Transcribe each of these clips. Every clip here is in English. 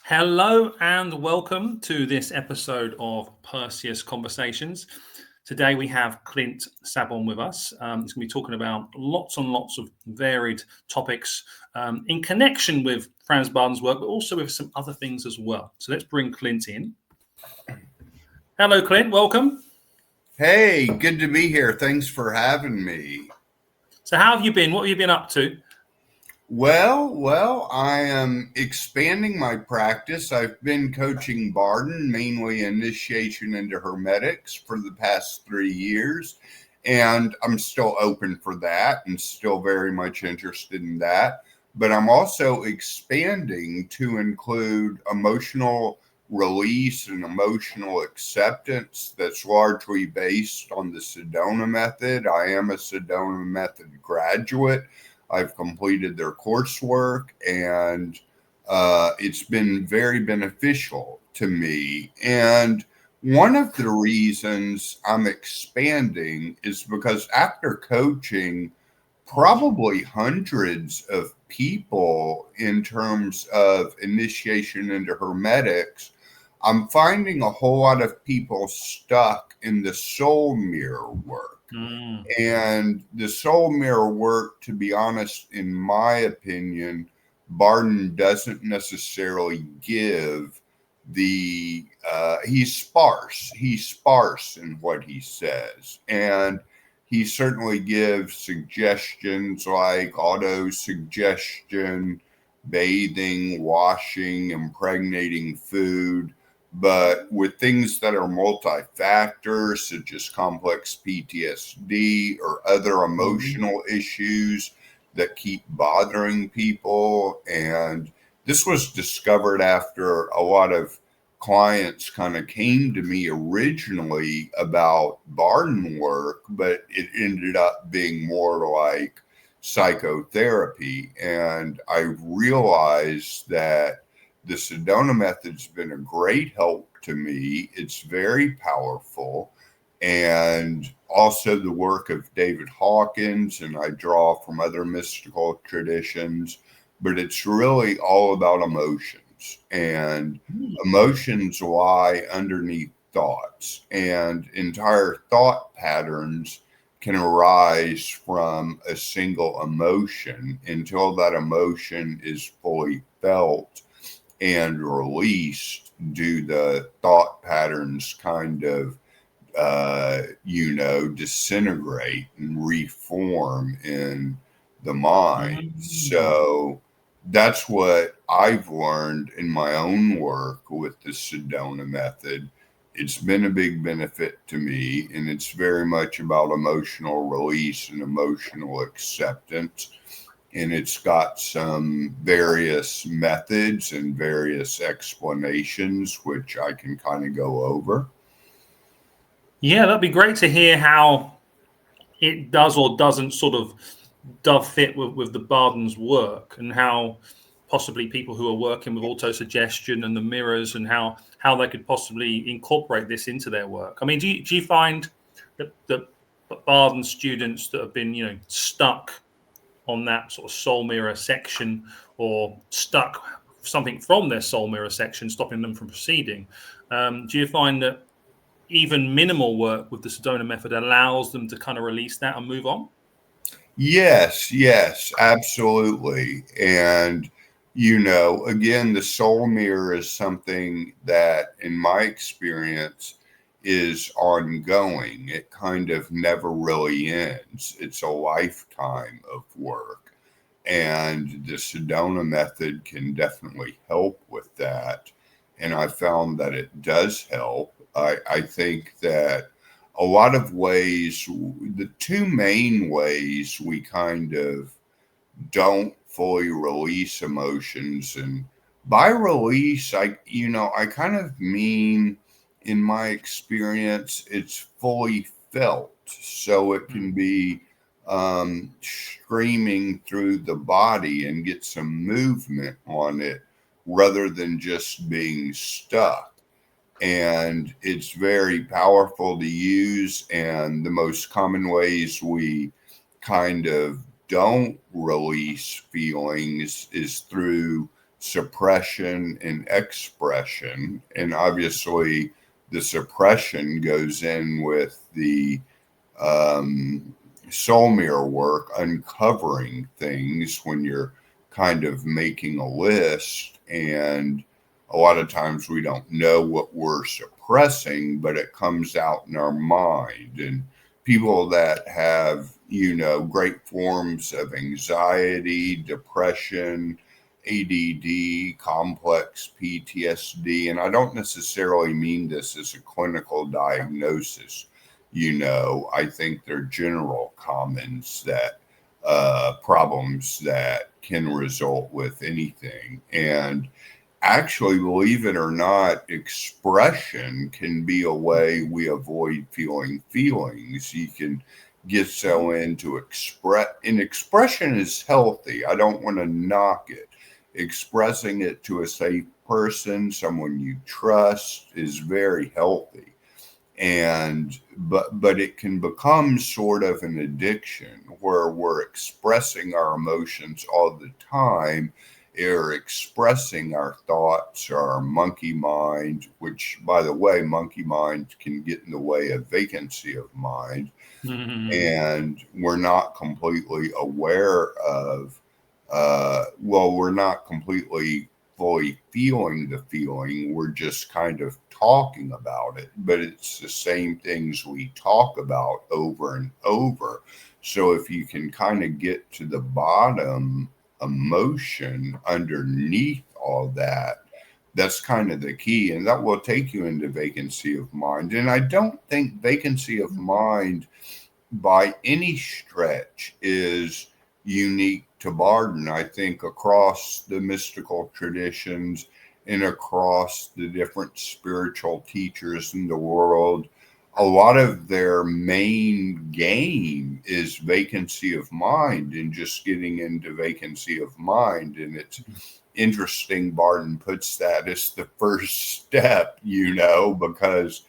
Hello and welcome to this episode of Perseus Conversations. Today we have Clint Sabom with us. He's going to be talking about lots and lots of varied topics in connection with Franz Bardon's work, but also with some other things as well. So let's bring Clint in. Hello, Clint. Welcome. Hey, good to be here. Thanks for having me. So how have you been? What have you been up to? Well, I am expanding my practice. I've been coaching Bardon, mainly initiation into Hermetics, for the past 3 years, and I'm still open for that and still very much interested in that. But I'm also expanding to include emotional release and emotional acceptance that's largely based on the Sedona Method. I am a Sedona Method graduate. I've completed their coursework, and it's been very beneficial to me. And one of the reasons I'm expanding is because after coaching probably hundreds of people in terms of initiation into Hermetics, I'm finding a whole lot of people stuck in the soul mirror work. And the soul mirror work, to be honest, in my opinion, Bardon doesn't necessarily give he's sparse. He's sparse in what he says. And he certainly gives suggestions like auto suggestion, bathing, washing, impregnating food. But with things that are multi-factor, such as complex PTSD or other emotional issues that keep bothering people. And this was discovered after a lot of clients kind of came to me originally about Bardon work, but it ended up being more like psychotherapy. And I realized that the Sedona Method's been a great help to me. It's very powerful. And also the work of David Hawkins, and I draw from other mystical traditions, but it's really all about emotions. And emotions lie underneath thoughts, and entire thought patterns can arise from a single emotion until that emotion is fully felt and released. Do the thought patterns kind of disintegrate and reform in the mind. So that's what I've learned in my own work with the Sedona Method. It's been a big benefit to me, and it's very much about emotional release and emotional acceptance. And it's got some various methods and various explanations, which I can kind of go over. Yeah, that'd be great to hear how it does or doesn't sort of fit with the Bardon's work, and how possibly people who are working with autosuggestion and the mirrors, and how they could possibly incorporate this into their work. I mean, do you find that Bardon students that have been stuck on that sort of soul mirror section, or stuck something from their soul mirror section stopping them from proceeding, do you find that even minimal work with the Sedona Method allows them to kind of release that and move on? Yes, absolutely. And, again, the soul mirror is something that, in my experience, is ongoing. It kind of never really ends. It's a lifetime of work. And the Sedona Method can definitely help with that. And I found that it does help. I think that a lot of ways, the two main ways we kind of don't fully release emotions, and by release, I kind of mean, in my experience, it's fully felt. So it can be streaming through the body and get some movement on it rather than just being stuck. And it's very powerful to use. And the most common ways we kind of don't release feelings is through suppression and expression. And obviously, the suppression goes in with the soul mirror work, uncovering things when you're kind of making a list. And a lot of times we don't know what we're suppressing, but it comes out in our mind. And people that have, great forms of anxiety, depression, ADD, complex PTSD, and I don't necessarily mean this as a clinical diagnosis. I think they're general commons that problems that can result with anything. And actually, believe it or not, expression can be a way we avoid feeling feelings. You can get so into and expression is healthy. I don't want to knock it. Expressing it to a safe person, someone you trust, is very healthy. And but it can become sort of an addiction where we're expressing our emotions all the time, or expressing our thoughts, our monkey mind, which, by the way, monkey mind can get in the way of vacancy of mind. And we're not completely aware of we're not completely fully feeling the feeling. We're just kind of talking about it, but it's the same things we talk about over and over. So if you can kind of get to the bottom emotion underneath all that, that's kind of the key. And that will take you into vacancy of mind. And I don't think vacancy of mind by any stretch is unique to Bardon. I think across the mystical traditions and across the different spiritual teachers in the world, a lot of their main game is vacancy of mind and just getting into vacancy of mind. And it's interesting, Bardon puts that as the first step, because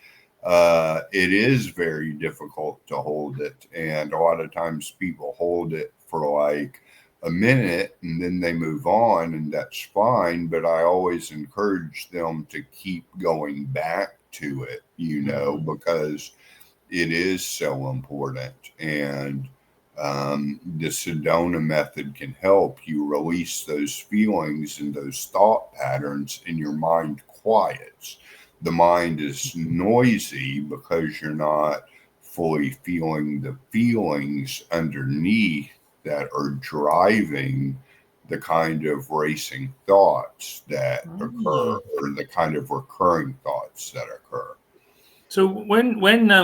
it is very difficult to hold it. And a lot of times people hold it for like a minute and then they move on, and that's fine. But I always encourage them to keep going back to it, because it is so important. And the Sedona Method can help you release those feelings and those thought patterns, and your mind quiets. The mind is noisy because you're not fully feeling the feelings underneath that are driving the kind of racing thoughts that occur, or the kind of recurring thoughts that occur. So when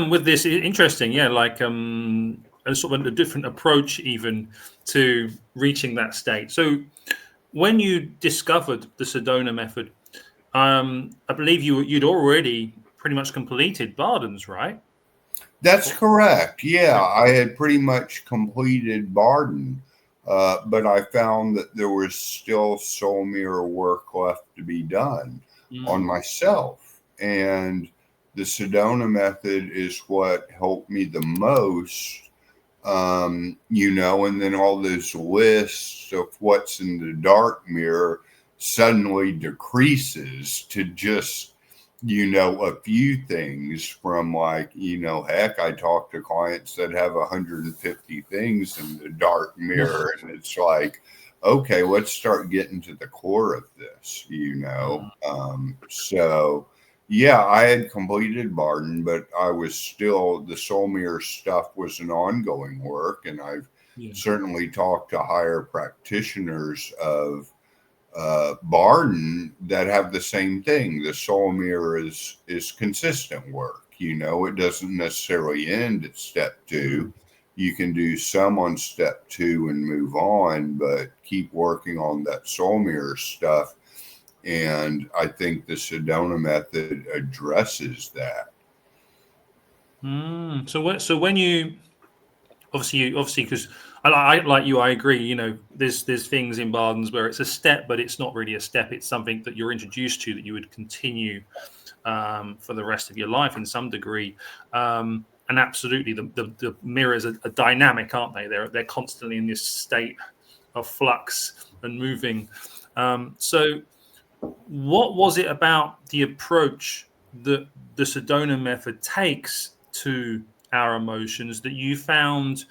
with this, interesting, like a sort of a different approach even to reaching that state. So when you discovered the Sedona Method, I believe you'd already pretty much completed Bardon's, right? That's correct. Yeah, I had pretty much completed Bardon, but I found that there was still soul mirror work left to be done on myself. And the Sedona Method is what helped me the most, and then all those lists of what's in the dark mirror suddenly decreases to just a few things from like, heck, I talk to clients that have 150 things in the dark mirror, and it's like, okay, let's start getting to the core of this, So yeah, I had completed Bardon, but I was still, the soul mirror stuff was an ongoing work. And I've certainly talked to higher practitioners of Bardon that have the same thing. The soul mirror is consistent work. It doesn't necessarily end at step 2. You can do some on step 2 and move on, but keep working on that soul mirror stuff. And I think the Sedona Method addresses that. So when you obviously, because I like you, I agree. There's things in Bardon's where it's a step, but it's not really a step. It's something that you're introduced to that you would continue for the rest of your life in some degree. And absolutely, the mirrors are dynamic, aren't they? They're constantly in this state of flux and moving. So what was it about the approach that the Sedona method takes to our emotions that you found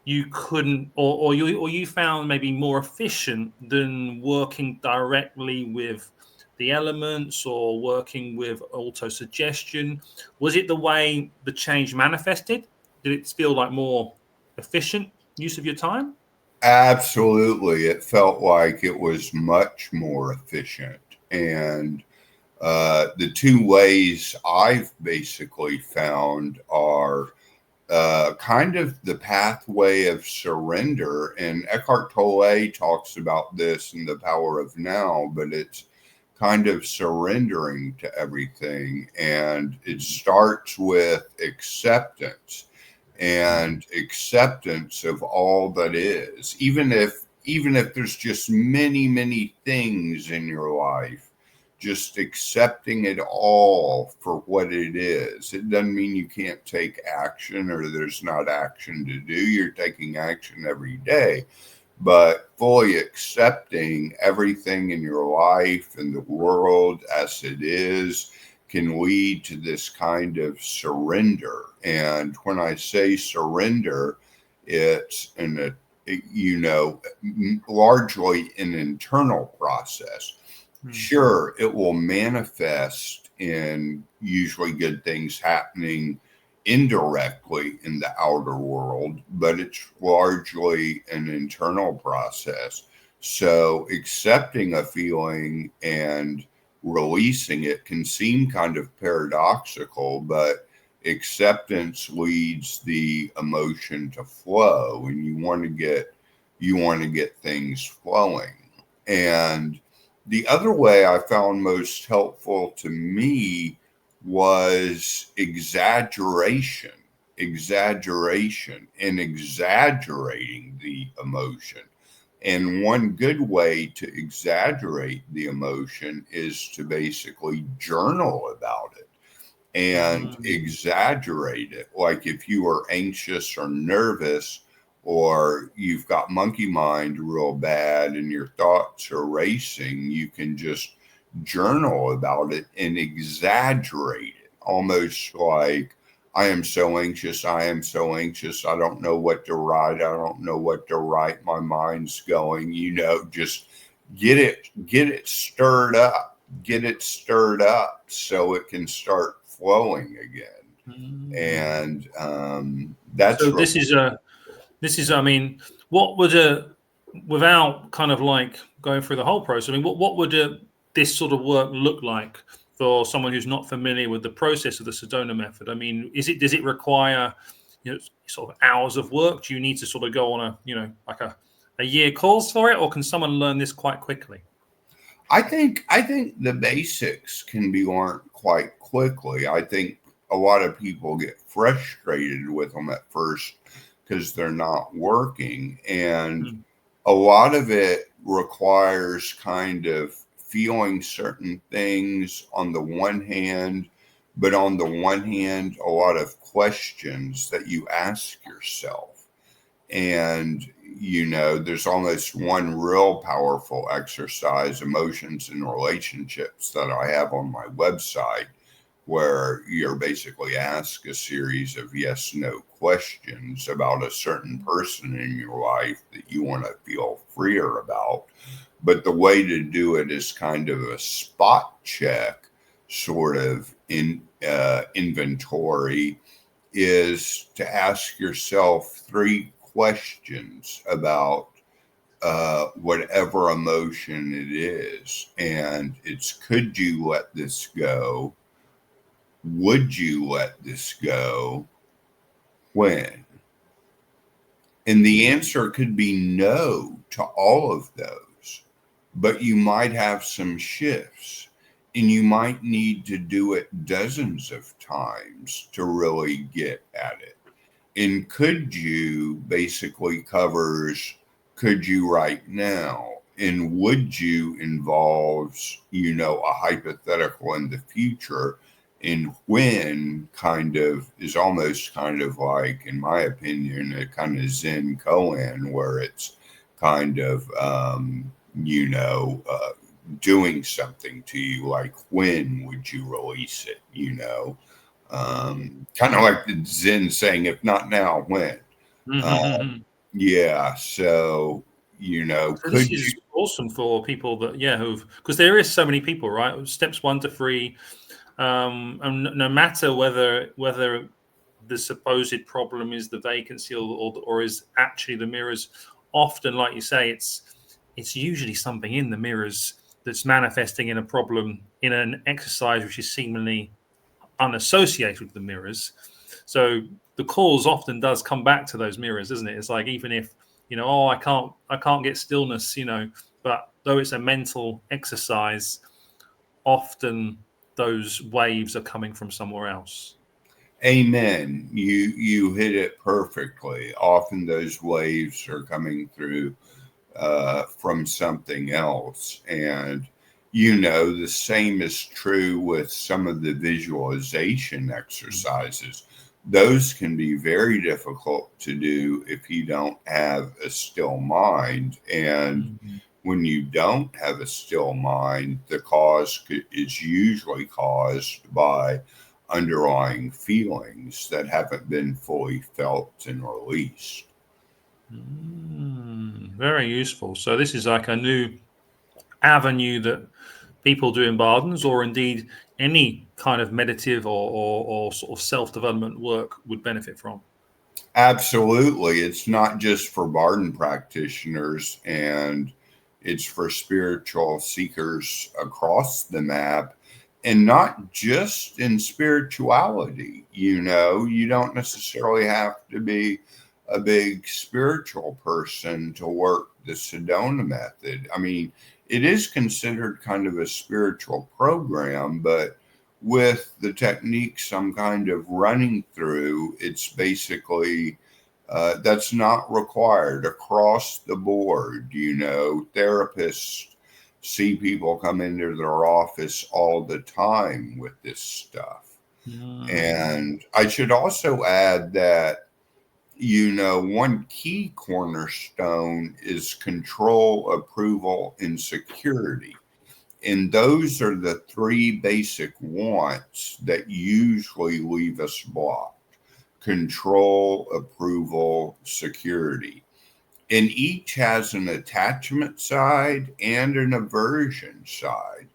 you couldn't, or you found maybe more efficient than working directly with the elements or working with auto-suggestion? Was it the way the change manifested? Did it feel like more efficient use of your time? Absolutely. It felt like it was much more efficient. And the two ways I've basically found are kind of the pathway of surrender. And Eckhart Tolle talks about this in The Power of Now, but it's kind of surrendering to everything. And it starts with acceptance and acceptance of all that is, even if there's just many things in your life, just accepting it all for what it is. It doesn't mean you can't take action or there's not action to do. You're taking action every day, but fully accepting everything in your life and the world as it is can lead to this kind of surrender. And when I say surrender, it's largely an internal process. Sure, it will manifest in usually good things happening indirectly in the outer world, but it's largely an internal process. So accepting a feeling and releasing it can seem kind of paradoxical, but acceptance leads the emotion to flow, and you want to get things flowing. And the other way I found most helpful to me was exaggeration and exaggerating the emotion. And one good way to exaggerate the emotion is to basically journal about it and exaggerate it. Like if you are anxious or nervous, or you've got monkey mind real bad and your thoughts are racing, you can just journal about it and exaggerate it. Almost like, I am so anxious. I am so anxious. I don't know what to write. I don't know what to write. My mind's going, just get it stirred up, so it can start flowing again. And that's So this is, I mean, what would without kind of like going through the whole process, I mean, what would this sort of work look like for someone who's not familiar with the process of the Sedona method? I mean, does it require, sort of hours of work? Do you need to sort of go on like a year course for it, or can someone learn this quite quickly? I think the basics can be learned quite quickly. I think a lot of people get frustrated with them at first because they're not working. And a lot of it requires kind of feeling certain things on the one hand, but on the one hand, a lot of questions that you ask yourself. And, there's almost one real powerful exercise, emotions and relationships, that I have on my website, where you're basically asked a series of yes, no questions about a certain person in your life that you want to feel freer about. But the way to do it is kind of a spot check sort of inventory, is to ask yourself 3 questions about whatever emotion it is. And it's, could you let this go? Would you let this go? When? And the answer could be no to all of those, but you might have some shifts, and you might need to do it dozens of times to really get at it. And could you basically covers could you right now, and would you involves, a hypothetical in the future, and when kind of is almost kind of like, in my opinion, a kind of Zen koan, where it's kind of you know, doing something to you, like when would you release it, you know? Kind of like the Zen saying, if not now, when? Yeah, so, you know, So this could you? is awesome for people that, who've, because there is so many people, right? Steps 1 to 3, and no matter whether the supposed problem is the vacancy or is actually the mirrors, often, like you say, it's usually something in the mirrors that's manifesting in a problem in an exercise which is seemingly unassociated with the mirrors. So the cause often does come back to those mirrors, isn't it? It's like, even if, oh, I can't get stillness, but though it's a mental exercise, often those waves are coming from somewhere else. Amen. You hit it perfectly. Often those waves are coming through from something else. And, you know, the same is true with some of the visualization exercises. Those can be very difficult to do if you don't have a still mind. And when you don't have a still mind, the cause is usually caused by underlying feelings that haven't been fully felt and released. Very useful. So this is like a new avenue that people do in Bardens, or indeed any kind of meditative or sort of self-development work would benefit from. Absolutely. It's not just for Bardon practitioners, and it's for spiritual seekers across the map, and not just in spirituality. You know, you don't necessarily have to be a big spiritual person to work the Sedona method. I mean, it is considered kind of a spiritual program, but with the techniques I'm kind of running through, it's basically that's not required across the board. You know, therapists see people come into their office all the time with this stuff. And I should also add that, you know, one key cornerstone is control, approval, and security. And those are the three basic wants that usually leave us blocked: control, approval, security. And each has an attachment side and an aversion side.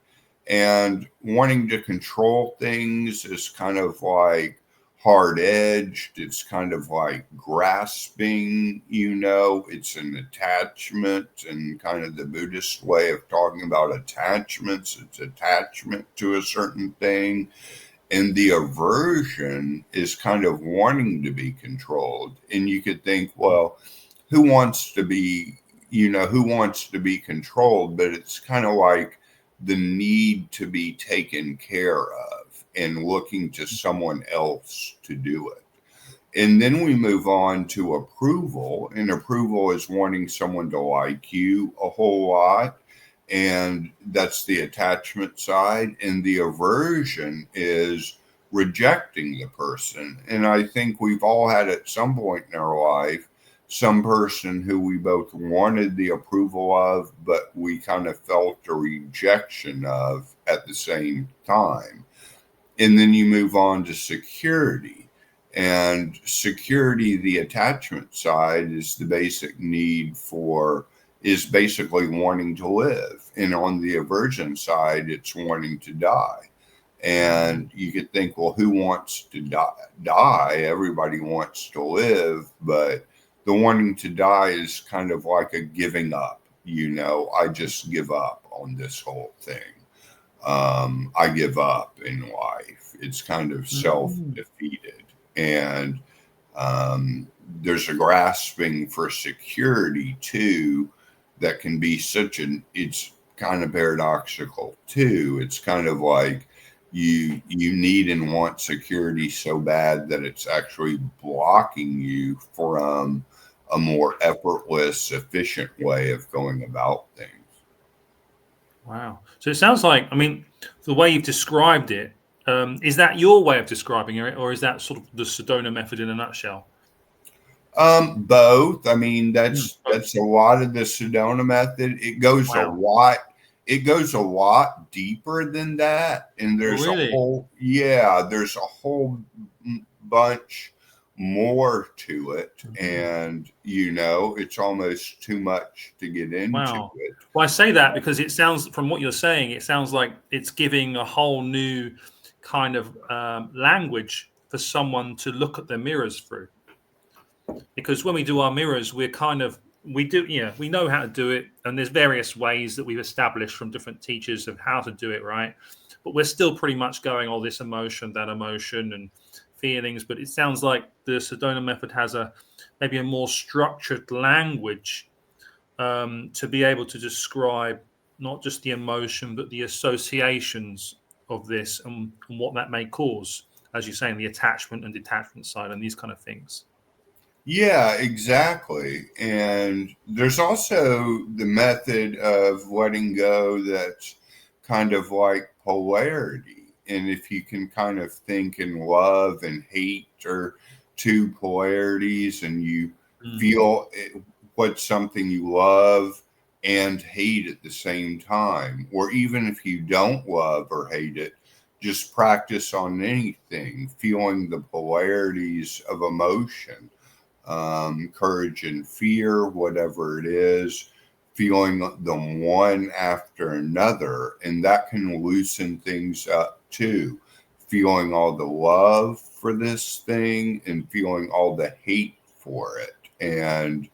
And wanting to control things is kind of like hard edged. It's kind of like grasping, you know, it's an attachment. And kind of the Buddhist way of talking about attachments, it's attachment to a certain thing. And the aversion is kind of wanting to be controlled. And you could think, well, who wants to be, you know, who wants to be controlled? But it's kind of like the need to be taken care of and looking to someone else to do it. And then we move on to approval. And approval is wanting someone to like you a whole lot. And that's the attachment side. And the aversion is rejecting the person. And I think we've all had at some point in our life some person who we both wanted the approval of, but we kind of felt a rejection of at the same time. And then you move on to security. And security, the attachment side, is the basic need for, is basically wanting to live. And on the aversion side, it's wanting to die. And you could think, well, who wants to die? Everybody wants to live, but the wanting to die is kind of like a giving up. You know, I just give up on this whole thing. I give up in life. It's kind of self-defeated. And there's a grasping for security too that can be it's kind of paradoxical too. It's kind of like you need and want security so bad that it's actually blocking you from a more effortless, efficient way of going about things. Wow. So it sounds like, I mean, the way you've described it, is that your way of describing it, or is that sort of the Sedona method in a nutshell? Both. I mean, Both. that's a lot of the Sedona method. Wow. It goes a lot deeper than that. And Oh, really? there's a whole bunch more to it. And, it's almost too much to get into Wow. it. Well, I say that because it sounds, from what you're saying, it sounds like it's giving a whole new kind of language for someone to look at their mirrors through. Because when we do our mirrors, we know how to do it, and there's various ways that we've established from different teachers of how to do it, right? But we're still pretty much going, oh, this emotion, that emotion, and feelings. But it sounds like the Sedona method has maybe a more structured language to be able to describe not just the emotion, but the associations of this and what that may cause, as you say, in the attachment and detachment side and these kind of things. Yeah, exactly. And there's also the method of letting go that's kind of like polarity. And if you can kind of think in love and hate or two polarities, and you Mm. feel what's something you love and hate at the same time, or even if you don't love or hate it, just practice on anything, feeling the polarities of emotion, courage and fear, whatever it is, feeling them one after another. And that can loosen things up too. Feeling all the love for this thing and feeling all the hate for it. And,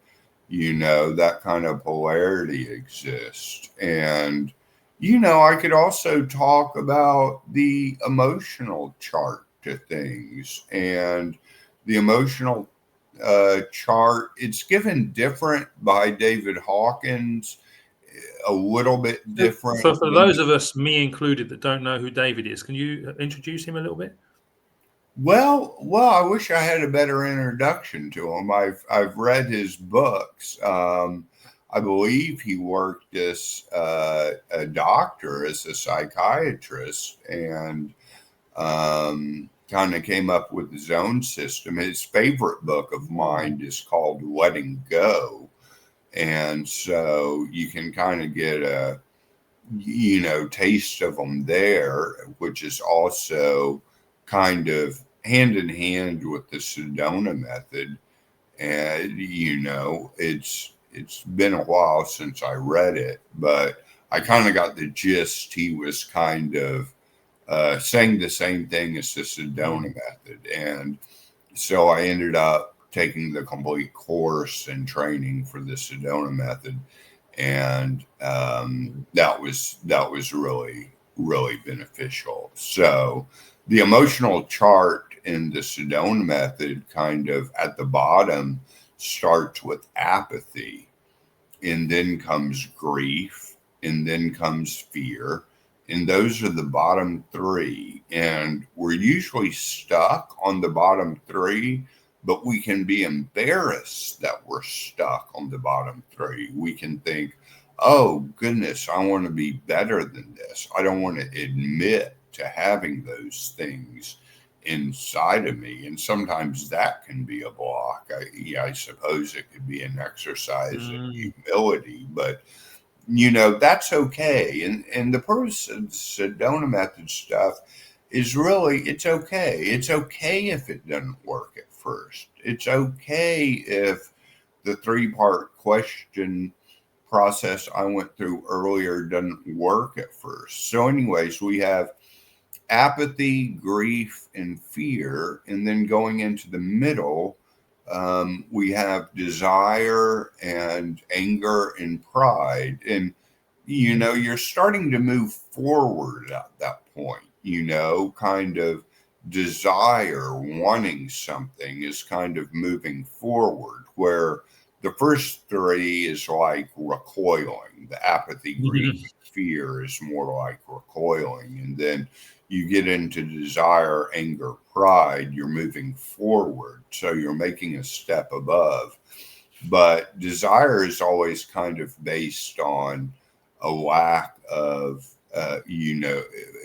that kind of polarity exists. And, I could also talk about the emotional chart to things, and the emotional chart. It's given different by David Hawkins, a little bit So different for than. those of us, me included, that don't know who David is, can you introduce him a little bit? Well, I wish I had a better introduction to him. I've read his books. I believe he worked as a doctor, as a psychiatrist, and kind of came up with his own system. His favorite book of mine is called Letting Go. And so you can kind of get a, taste of them there, which is also kind of hand in hand with the Sedona method. And, it's been a while since I read it, but I kind of got the gist. He was kind of saying the same thing as the Sedona Mm. method. And so I ended up taking the complete course and training for the Sedona method. And that was really, really beneficial. So the emotional chart in the Sedona method, kind of at the bottom, starts with apathy, and then comes grief, and then comes fear. And those are the bottom three. And we're usually stuck on the bottom three, but we can be embarrassed that we're stuck on the bottom three. We can think, oh, goodness, I want to be better than this. I don't want to admit to having those things inside of me. And sometimes that can be a block. I suppose it could be an exercise in Mm. humility, but that's okay. And the purpose of the Sedona method stuff is really, it's okay. It's okay if it doesn't work at first. It's okay if the three-part question process I went through earlier doesn't work at first. So anyways, we have apathy, grief, and fear. And then going into the middle, we have desire and anger and pride. And, you're starting to move forward at that point, kind of desire, wanting something is kind of moving forward, where the first three is like recoiling. The apathy, grief, fear is more like recoiling. And then you get into desire, anger, pride, you're moving forward. So you're making a step above. But desire is always kind of based on a lack of,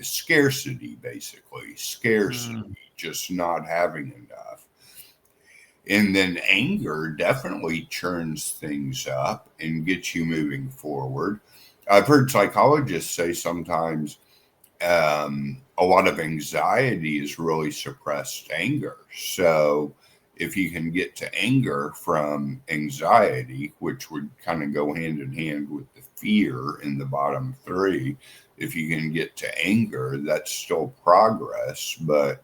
scarcity, basically, scarcity, Mm. just not having enough. And then anger definitely churns things up and gets you moving forward. I've heard psychologists say sometimes a lot of anxiety is really suppressed anger. So if you can get to anger from anxiety, which would kind of go hand in hand with the fear in the bottom three, if you can get to anger, that's still progress. But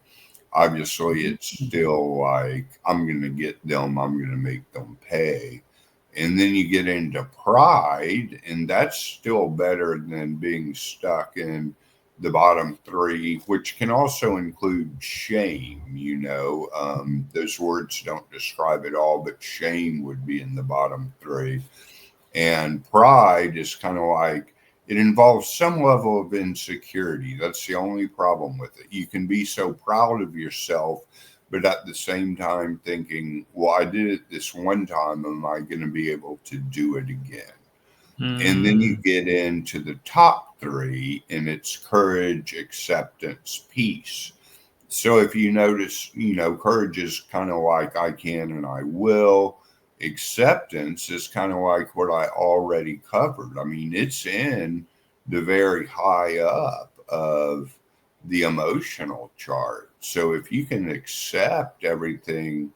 obviously, it's still like, I'm going to get them, I'm going to make them pay. And then you get into pride, and that's still better than being stuck in the bottom three, which can also include shame. Those words don't describe it all, but shame would be in the bottom three. And pride is kind of like, it involves some level of insecurity. That's the only problem with it. You can be so proud of yourself, but at the same time thinking, well, I did it this one time. Am I going to be able to do it again? And then you get into the top three, and it's courage, acceptance, peace. So if you notice, courage is kind of like I can and I will. Acceptance is kind of like what I already covered. I mean, it's in the very high up of the emotional chart. So if you can accept everything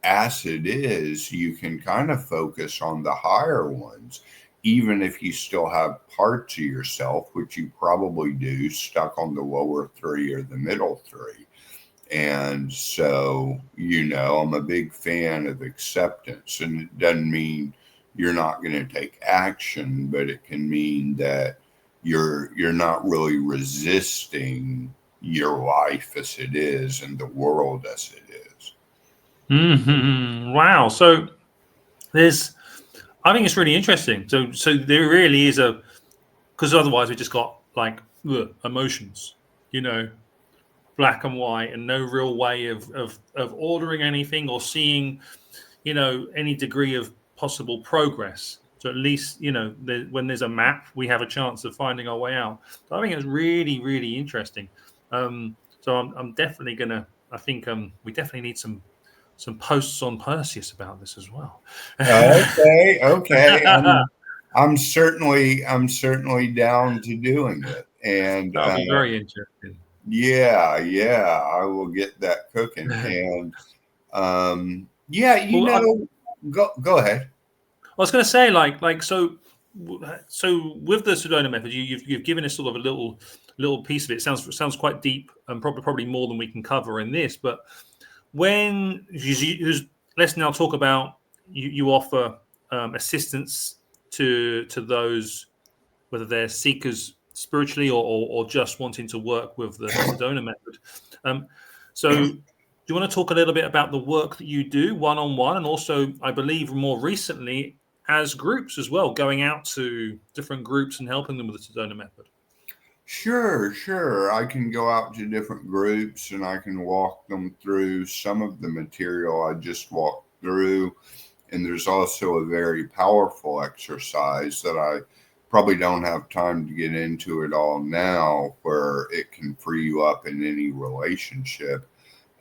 as it is, you can kind of focus on the higher ones, even if you still have parts of yourself, which you probably do, stuck on the lower three or the middle three. And so, I'm a big fan of acceptance, and it doesn't mean you're not going to take action, but it can mean that you're not really resisting your life as it is and the world as it is. Wow. So I think it's really interesting. So there really is because otherwise we just got like emotions, black and white, and no real way of ordering anything or seeing, any degree of possible progress. So at least, when there's a map, we have a chance of finding our way out. So I think it's really, really interesting. So I'm definitely gonna. I think we definitely need some posts on Perseus about this as well. Okay. I'm certainly down to doing it, and That'll be very interesting. yeah, I will get that cooking. And Well, go ahead. I was going to say, so with the Sedona method, you've given us sort of a little piece of it. Sounds quite deep, and probably more than we can cover in this. But let's now talk about you offer assistance to those, whether they're seekers spiritually or just wanting to work with the Sedona method. So do you want to talk a little bit about the work that you do one-on-one, and also, I believe, more recently as groups as well, going out to different groups and helping them with the Sedona method? Sure. I can go out to different groups and I can walk them through some of the material I just walked through. And there's also a very powerful exercise that I probably don't have time to get into it all now, where it can free you up in any relationship.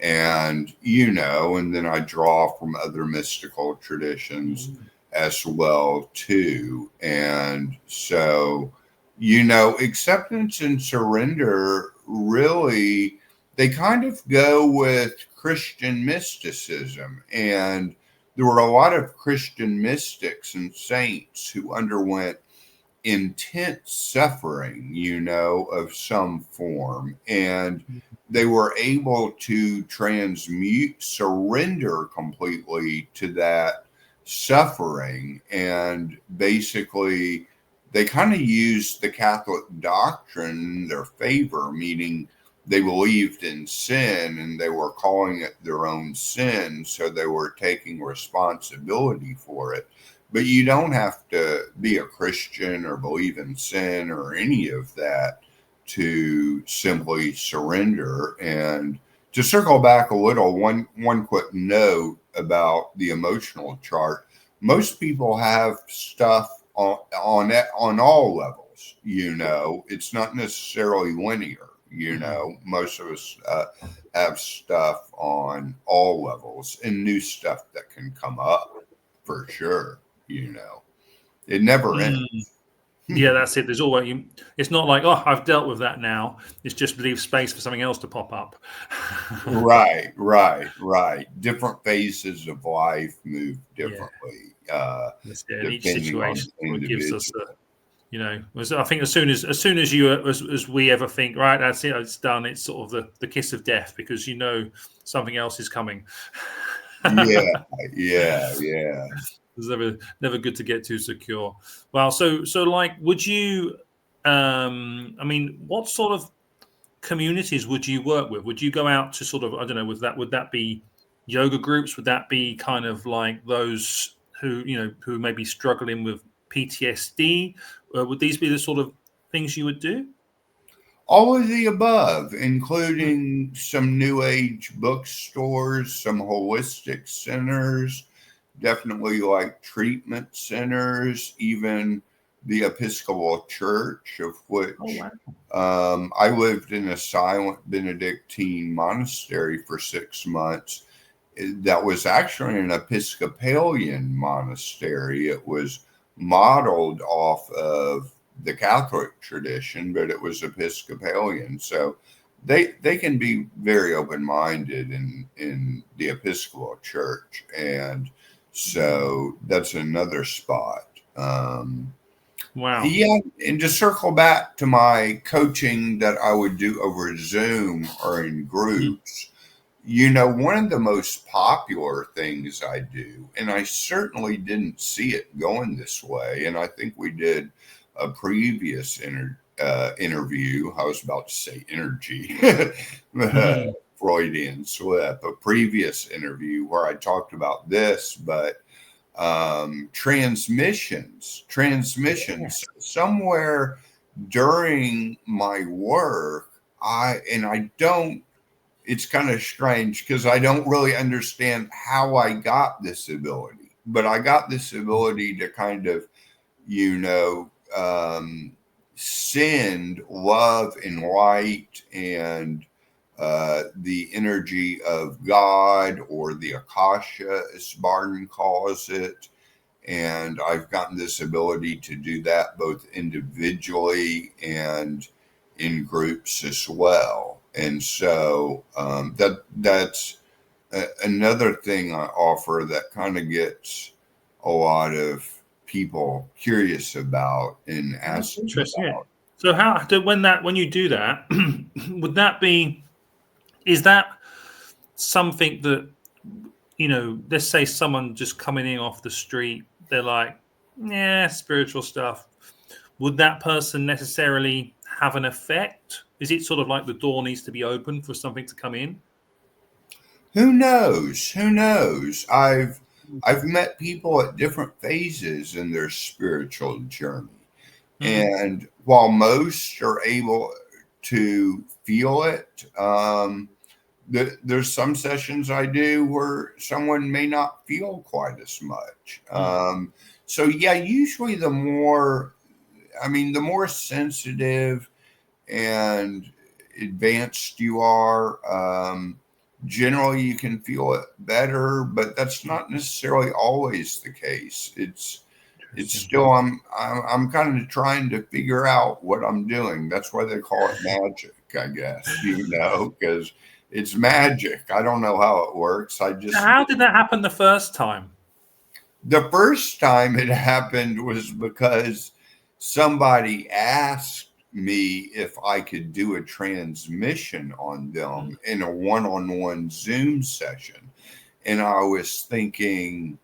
And, and then I draw from other mystical traditions as well, too. And so, acceptance and surrender really, they kind of go with Christian mysticism. And there were a lot of Christian mystics and saints who underwent intense suffering, of some form. And they were able to surrender completely to that suffering. And basically, they kind of used the Catholic doctrine in their favor, meaning they believed in sin and they were calling it their own sin. So they were taking responsibility for it. But you don't have to be a Christian or believe in sin or any of that to simply surrender. And to circle back a little, one quick note about the emotional chart: most people have stuff on all levels. It's not necessarily linear. You know, most of us have stuff on all levels and new stuff that can come up for sure. You know, it never ends. Yeah, that's it. There's always. It's not like, oh, I've dealt with that now. It's just leave space for something else to pop up. Right. Different phases of life move Yeah, differently, that's it. And each depending on situation the sort of gives us individual. I think as soon as you as we ever think, right, that's it, it's done. It's sort of the kiss of death, because you know something else is coming. Yeah. It's never good to get too secure. Well, so like, would you? I mean, what sort of communities would you work with? Would you go out to sort of, I don't know, would that be yoga groups? Would that be kind of like those who may be struggling with PTSD? Would these be the sort of things you would do? All of the above, including some new age bookstores, some holistic centers, definitely like treatment centers, even the Episcopal Church, of Oh which wow! I lived in a silent Benedictine monastery for 6 months. That was actually an Episcopalian monastery. It was modeled off of the Catholic tradition, but it was Episcopalian. So they can be very open minded in the Episcopal Church, and so that's another spot. Wow. Yeah, and to circle back to my coaching that I would do over Zoom or in groups, you know, one of the most popular things I do, and I certainly didn't see it going this way, and I think we did a previous interview. I was about to say energy, Freudian slip, a previous interview where I talked about this, but transmissions somewhere during my work, I don't, it's kind of strange because I don't really understand how I got this ability, but I got this ability to kind of, you know, send love and light and the energy of God, or the Akasha, as Bardon calls it. And I've gotten this ability to do that both individually and in groups as well. And so that's another thing I offer that kind of gets a lot of people curious about and That's asking interesting. Yeah. about. So when you do that, would that be? Is that something that, let's say someone just coming in off the street, they're like, yeah, spiritual stuff. Would that person necessarily have an effect? Is it sort of like the door needs to be open for something to come in? Who knows? Who knows? I've met people at different phases in their spiritual journey. And while most are able to feel it, there's some sessions I do where someone may not feel quite as much. So yeah, usually the more sensitive and advanced you are, generally you can feel it better, but that's not necessarily always the case. It's still, I'm kind of trying to figure out what I'm doing. That's why they call it magic, I guess, because it's magic. I don't know how it works. How did that happen the first time? The first time it happened was because somebody asked me if I could do a transmission on them in a one-on-one Zoom session. And I was thinking,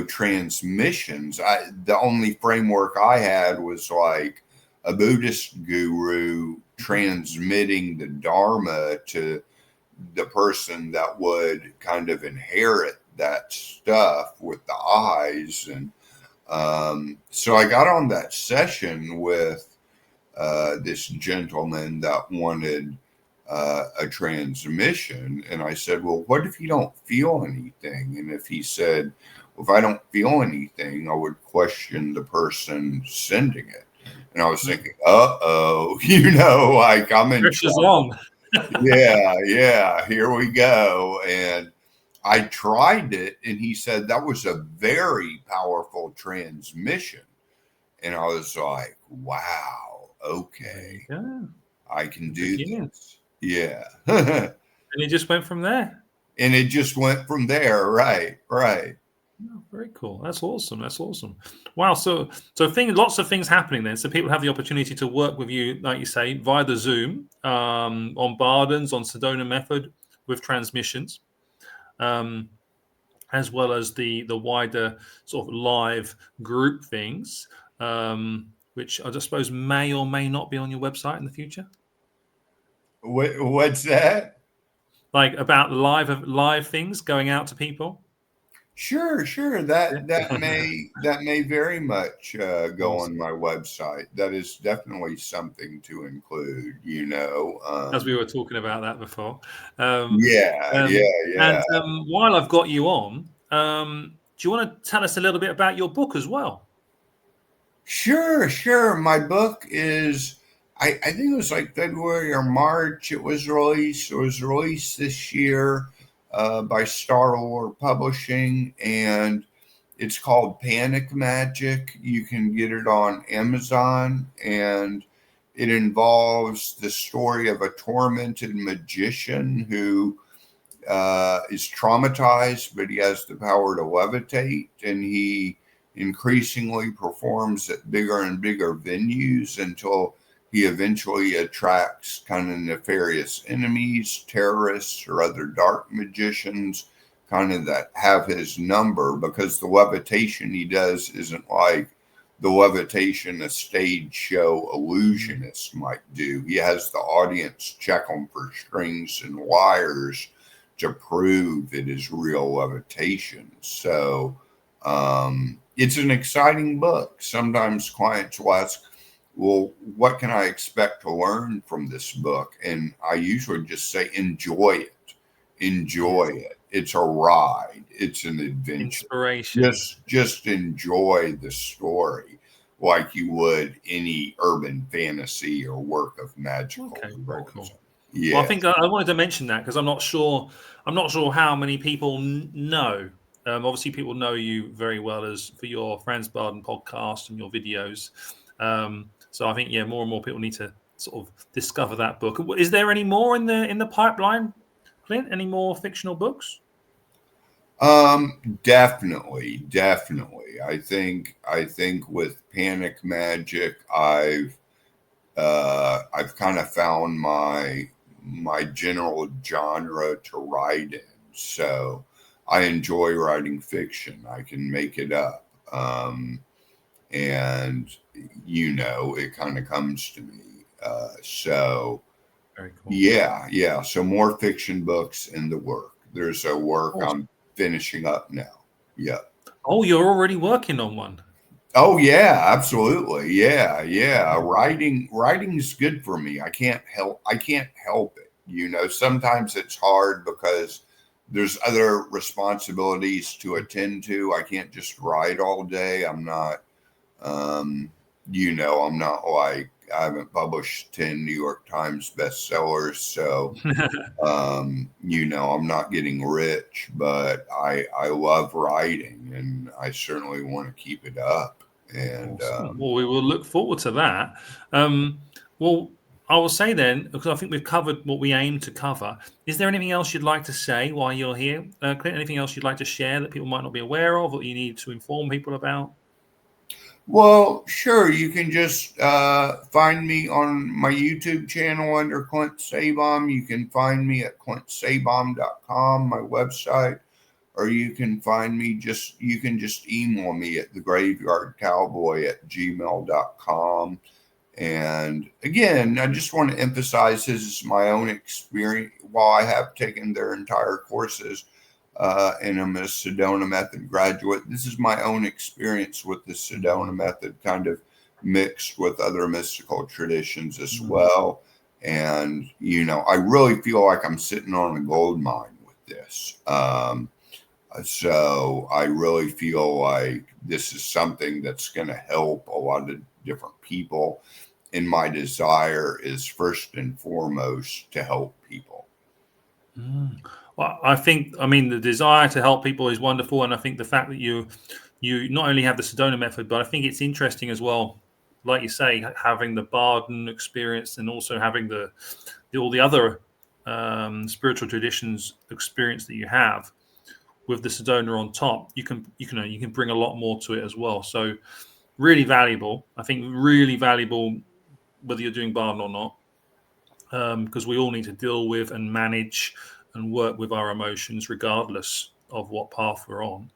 transmissions. The only framework I had was like a Buddhist guru transmitting the Dharma to the person that would kind of inherit that stuff with the eyes. And so I got on that session with this gentleman that wanted a transmission. And I said, well, what if you don't feel anything? And if he said, well, if I don't feel anything, I would question the person sending it. And I was thinking, you know, like I'm in Pressure's trouble. on. Yeah, here we go. And I tried it, and he said that was a very powerful transmission. And I was like, wow, okay, There you go. I can The do beginning. this. Yeah. And it just went from there. And it just went from there. Right. Oh, very cool. That's awesome. That's awesome. Wow. So lots of things happening then. So people have the opportunity to work with you, like you say, via the Zoom, on Bardons, on Sedona Method with transmissions, as well as the wider sort of live group things, which I just suppose may or may not be on your website in the future. What's that? Like about live things going out to people. Sure. That may very much go Awesome. on my website. That is definitely something to include. You know, As we were talking about that before. yeah. And while I've got you on, do you want to tell us a little bit about your book as well? Sure. My book is, I think it was like February or March. It was released. It was released this year by Star Wars Publishing, and it's called Panic Magic. You can get it on Amazon, and it involves the story of a tormented magician who is traumatized, but he has the power to levitate, and he increasingly performs at bigger and bigger venues until he eventually attracts kind of nefarious enemies, terrorists, or other dark magicians, kind of that have his number, because the levitation he does isn't like the levitation a stage show illusionist might do. He has the audience check them for strings and wires to prove it is real levitation. So it's an exciting book. Sometimes clients will ask, well, what can I expect to learn from this book? And I usually just say, enjoy it. Enjoy it. It's a ride. It's an adventure. Inspiration. Just enjoy the story like you would any urban fantasy or work of magical realism. Cool. Yeah. Well, I think I wanted to mention that because I'm not sure how many people know. Obviously, people know you very well as for your Franz Bardon podcast and your videos. So I think more and more people need to sort of discover that book. Is there any more in the pipeline, Clint? Any more fictional books? Definitely. I think with Panic Magic, I've kind of found my general genre to write in. So I enjoy writing fiction. I can make it up. And it kind of comes to me. So very cool. Yeah. So more fiction books in the work. There's a work I'm finishing up now. Yeah. Oh, you're already working on one. Oh yeah, absolutely. Yeah. Writing's good for me. I can't help it. Sometimes it's hard because there's other responsibilities to attend to. I can't just write all day. I'm not I'm not like, I haven't published 10 New York Times bestsellers, so I'm not getting rich, but I love writing, and I certainly want to keep it up. And well, we will look forward to that. Well, I will say then, because I think we've covered what we aim to cover. Is there anything else you'd like to say while you're here, Clint? Anything else you'd like to share that people might not be aware of, or you need to inform people about? Well, sure. You can just find me on my YouTube channel under Clint Sabom. You can find me at clintsabom.com, my website, or you can find me you can just email me at thegraveyardcowboy@gmail.com. And again, I just want to emphasize this is my own experience. While I have taken their entire courses, and I'm a Sedona Method graduate, this is my own experience with the Sedona Method, kind of mixed with other mystical traditions as well. And, I really feel like I'm sitting on a gold mine with this. So I really feel like this is something that's going to help a lot of different people. And my desire is first and foremost to help people. Well, I mean, the desire to help people is wonderful, and I think the fact that you not only have the Sedona method, but I think it's interesting as well, like you say, having the Bardon experience and also having all the other spiritual traditions experience that you have with the Sedona on top. You can bring a lot more to it as well. So really valuable. I think really valuable whether you're doing Bardon or not. Because we all need to deal with and manage and work with our emotions regardless of what path we're on.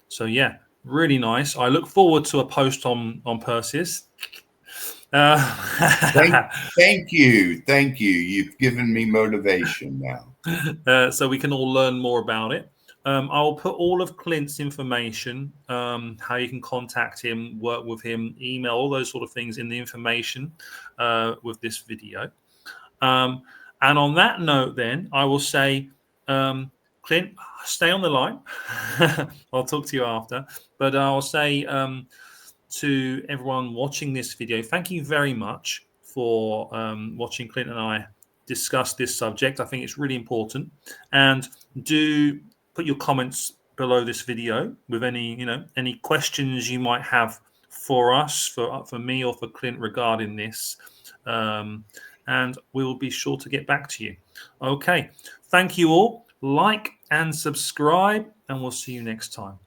So yeah, really nice. I look forward to a post on Perseus. Thank you. You've given me motivation now. So we can all learn more about it. I'll put all of Clint's information, how you can contact him, work with him, email, all those sort of things in the information with this video. And on that note, then, I will say, Clint, stay on the line. I'll talk to you after. But I'll say to everyone watching this video, thank you very much for watching Clint and I discuss this subject. I think it's really important. And do put your comments below this video with any questions you might have for us, for me or for Clint regarding this. And we will be sure to get back to you. Okay. Thank you all. Like and subscribe, and we'll see you next time.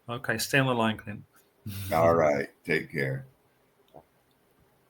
Okay. Stay on the line, Clint. All right. Take care.